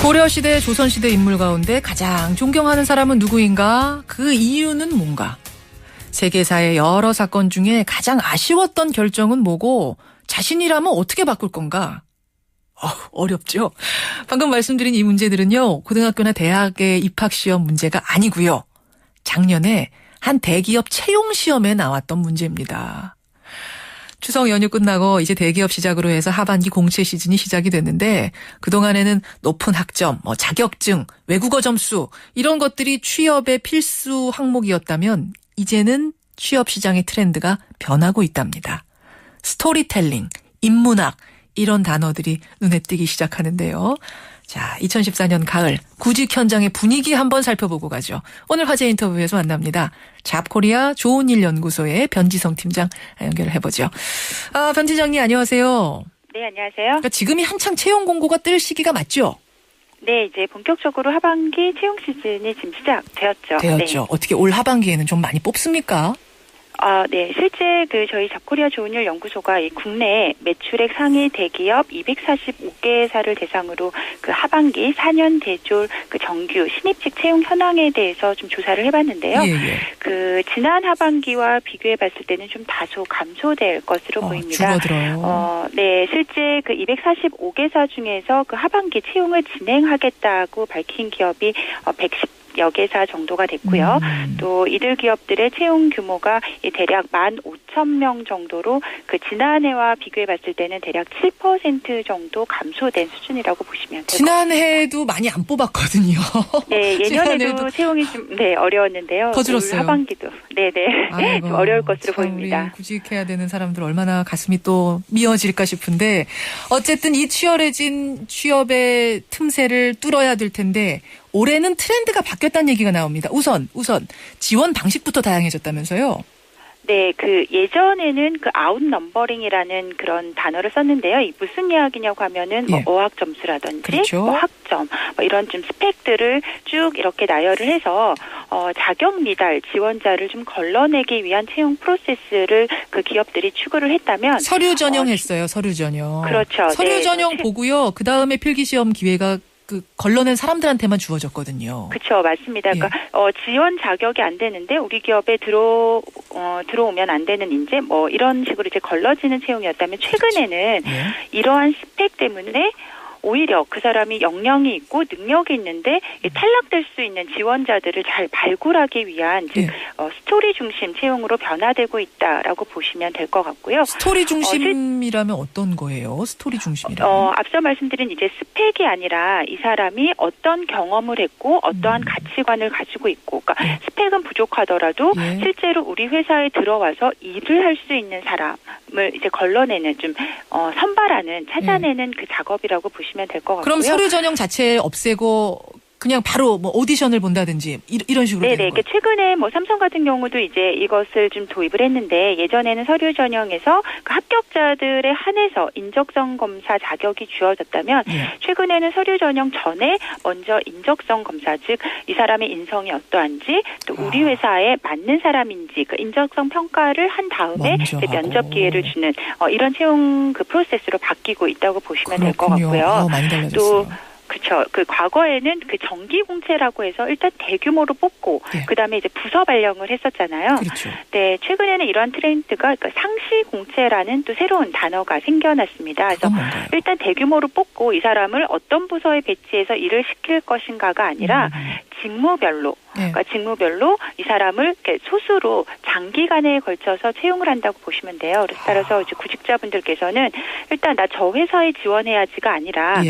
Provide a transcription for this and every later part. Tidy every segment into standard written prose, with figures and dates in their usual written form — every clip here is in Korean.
고려시대, 조선시대 인물 가운데 가장 존경하는 사람은 누구인가? 그 이유는 뭔가? 세계사의 여러 사건 중에 가장 아쉬웠던 결정은 뭐고 자신이라면 어떻게 바꿀 건가? 어렵죠? 방금 말씀드린 이 문제들은요. 고등학교나 대학의 입학시험 문제가 아니고요. 작년에 한 대기업 채용시험에 나왔던 문제입니다. 추석 연휴 끝나고 이제 대기업 시작으로 해서 하반기 공채 시즌이 시작이 됐는데 그동안에는 높은 학점, 자격증, 외국어 점수 이런 것들이 취업의 필수 항목이었다면 이제는 취업 시장의 트렌드가 변하고 있답니다. 스토리텔링, 인문학 이런 단어들이 눈에 띄기 시작하는데요. 자, 2014년 가을 구직 현장의 분위기 한번 살펴보고 가죠. 오늘 화제 인터뷰에서 만납니다. 잡코리아 좋은 일 연구소의 변지성 팀장 연결을 해보죠. 변 팀장님 안녕하세요. 네, 안녕하세요. 그러니까 지금이 한창 채용 공고가 뜰 시기가 맞죠? 네, 이제 본격적으로 하반기 채용 시즌이 지금 시작되었죠. 되었죠. 네. 어떻게 올 하반기에는 좀 많이 뽑습니까? 네. 실제 저희 잡코리아 좋은 일 연구소가 이 국내 매출액 상위 대기업 245개사를 대상으로 하반기 4년 대졸 정규 신입직 채용 현황에 대해서 좀 조사를 해봤는데요. 예. 지난 하반기와 비교해봤을 때는 좀 다소 감소될 것으로 보입니다. 줄어들어요. 네. 실제 245개사 중에서 하반기 채용을 진행하겠다고 밝힌 기업이 110여 개사 정도가 됐고요. 또 이들 기업들의 채용 규모가 대략 15,000명 정도로 지난해와 비교해봤을 때는 대략 7% 정도 감소된 수준이라고 보시면 될 것 같습니다. 지난해도 많이 안 뽑았거든요. 네, 예년에도 채용이 좀 어려웠는데요. 더 줄었어요. 하반기도 네네 좀 어려울 것으로 보입니다. 우리 구직해야 되는 사람들 얼마나 가슴이 또 미어질까 싶은데 어쨌든 이 치열해진 취업의 틈새를 뚫어야 될 텐데. 올해는 트렌드가 바뀌었다는 얘기가 나옵니다. 우선 지원 방식부터 다양해졌다면서요? 네, 예전에는 아웃넘버링이라는 그런 단어를 썼는데요. 이 무슨 이야기냐고 하면은 어학 점수라든지 그렇죠. 학점 이런 좀 스펙들을 쭉 이렇게 나열을 해서 자격 미달 지원자를 좀 걸러내기 위한 채용 프로세스를 기업들이 추구를 했다면 서류 전형했어요. 서류 전형. 그렇죠. 서류 전형 보고요. 그 다음에 필기 시험 기회가 걸러낸 사람들한테만 주어졌거든요. 그렇죠, 맞습니다. 그러니까 지원 자격이 안 되는데 우리 기업에 들어오면 안 되는 인재 이런 식으로 이제 걸러지는 채용이었다면 최근에는 이러한 스펙 때문에 오히려 그 사람이 역량이 있고 능력이 있는데 탈락될 수 있는 지원자들을 잘 발굴하기 위한 즉 스토리 중심 채용으로 변화되고 있다라고 보시면 될 것 같고요. 스토리 중심이라면 어떤 거예요? 스토리 중심이라면? 앞서 말씀드린 이제 스펙이 아니라 이 사람이 어떤 경험을 했고 어떠한 가치관을 가지고 있고 그러니까 스펙은 부족하더라도 실제로 우리 회사에 들어와서 일을 할 수 있는 사람을 이제 걸러내는 좀 선발하는 찾아내는 그 작업이라고 보시면 될 것 같고요. 그럼 서류 전형 자체 없애고 그냥 바로 오디션을 본다든지 이런 식으로 되는 거예요? 최근에 삼성 같은 경우도 이제 이것을 좀 도입을 했는데 예전에는 서류 전형에서 합격자들에 한해서 인적성 검사 자격이 주어졌다면 최근에는 서류 전형 전에 먼저 인적성 검사 즉 이 사람의 인성이 어떠한지 또 우리 회사에 맞는 사람인지 인적성 평가를 한 다음에 면접 기회를 주는 이런 채용 프로세스로 바뀌고 있다고 보시면 될 것 같고요. 많이 달라졌어요. 그렇죠. 공채라는 정기 공채라고 해서 일단 대규모로 뽑고 그다음에 이제 부서 발령을 했었잖아요. 그렇죠. 네, 최근에는 이러한 트렌드가 상시 공채라는 또 새로운 단어가 생겨났습니다. 그래서 일단 대규모로 뽑고 이 사람을 어떤 부서에 배치해서 일을 시킬 것인가가 아니라 직무별로 그러니까 직무별로 이 사람을 소수로 장기간에 걸쳐서 채용을 한다고 보시면 돼요. 그래서 따라서 이제 구직자분들께서는 일단 나 저 회사에 지원해야지가 아니라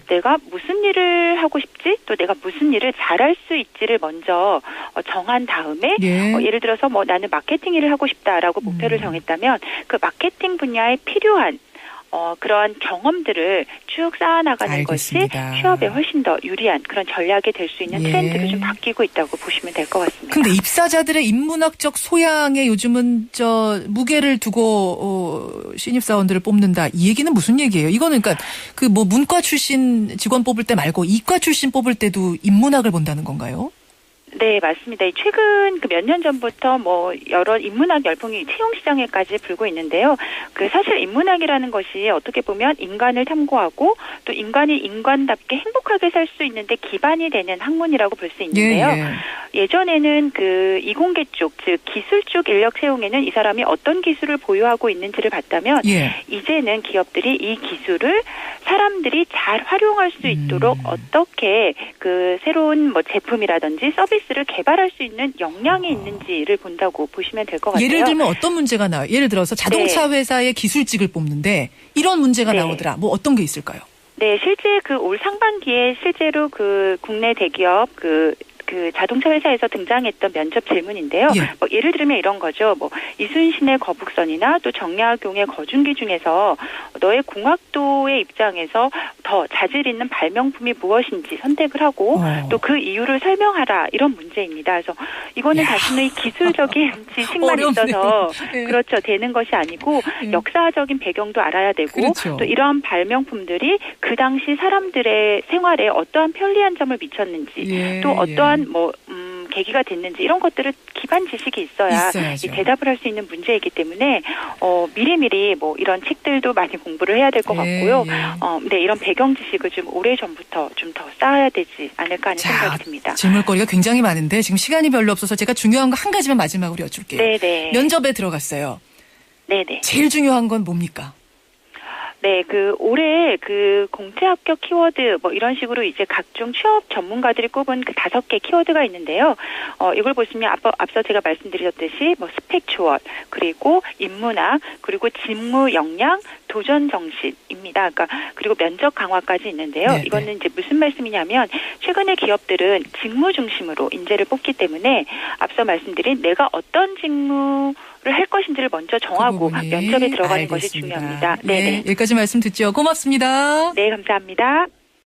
내가 무슨 일을 하고 싶지 또 내가 무슨 일을 잘할 수 있지를 먼저 정한 다음에 예를 들어서 나는 마케팅 일을 하고 싶다라고 목표를 정했다면 그 마케팅 분야에 필요한 그러한 경험들을 쭉 쌓아나가는 것이 취업에 훨씬 더 유리한 그런 전략이 될 수 있는 트렌드로 좀 바뀌고 있다고 보시면 될 것 같습니다. 근데 입사자들의 인문학적 소양에 요즘은 무게를 두고 신입사원들을 뽑는다. 이 얘기는 무슨 얘기예요? 이거는 그러니까 문과 출신 직원 뽑을 때 말고 이과 출신 뽑을 때도 인문학을 본다는 건가요? 네, 맞습니다. 최근 그 몇 년 전부터 뭐 여러 인문학 열풍이 채용 시장에까지 불고 있는데요. 그 사실 인문학이라는 것이 어떻게 보면 인간을 탐구하고 또 인간이 인간답게 행복하게 살 수 있는데 기반이 되는 학문이라고 볼 수 있는데요. 예전에는 그 이공계 쪽, 즉 기술 쪽 인력 채용에는 이 사람이 어떤 기술을 보유하고 있는지를 봤다면 이제는 기업들이 이 기술을 사람들이 잘 활용할 수 있도록 어떻게 그 새로운 뭐 제품이라든지 서비스를 개발할 수 있는 역량이 있는지를 본다고 보시면 될 것 같아요. 예를 들면 어떤 문제가 나와요? 예를 들어서 자동차 회사의 기술직을 뽑는데 이런 문제가 나오더라. 뭐 어떤 게 있을까요? 네, 실제 그 올 상반기에 실제로 그 국내 대기업 그 자동차 회사에서 등장했던 면접 질문인데요. 뭐 예를 들면 이런 거죠. 뭐 이순신의 거북선이나 또 정약용의 거중기 중에서 너의 공학도의 입장에서 더 자질 있는 발명품이 무엇인지 선택을 하고 또 그 이유를 설명하라 이런 문제입니다. 그래서 이거는 단순히 기술적인 지식만 있어서 그렇죠. 되는 것이 아니고 역사적인 배경도 알아야 되고 또 이러한 발명품들이 그 당시 사람들의 생활에 어떠한 편리한 점을 미쳤는지 또 어떠한 계기가 됐는지 이런 것들을 기반 지식이 있어야 이 대답을 할 수 있는 문제이기 때문에 미리미리 뭐 이런 책들도 많이 공부를 해야 될 것 같고요. 네, 이런 배경 지식을 좀 오래전부터 좀 더 쌓아야 되지 않을까 하는 생각이 듭니다. 질문거리가 굉장히 많은데 지금 시간이 별로 없어서 제가 중요한 거 한 가지만 마지막으로 여쭐게요. 네네. 면접에 들어갔어요. 네네. 제일 중요한 건 뭡니까? 네, 그 올해 그 공채 합격 키워드 뭐 이런 식으로 이제 각종 취업 전문가들이 꼽은 그 5개 키워드가 있는데요. 이걸 보시면 앞서 제가 말씀드렸듯이 뭐 스펙 초월, 그리고 인문학, 그리고 직무 역량, 도전 정신입니다. 그러니까 그리고 면접 강화까지 있는데요. 이거는 이제 무슨 말씀이냐면 최근에 기업들은 직무 중심으로 인재를 뽑기 때문에 앞서 말씀드린 내가 어떤 직무를 할 것인지를 먼저 정하고 면접에 들어가는 것이 중요합니다. 네, 여기까지 말씀 듣죠. 고맙습니다. 네, 감사합니다.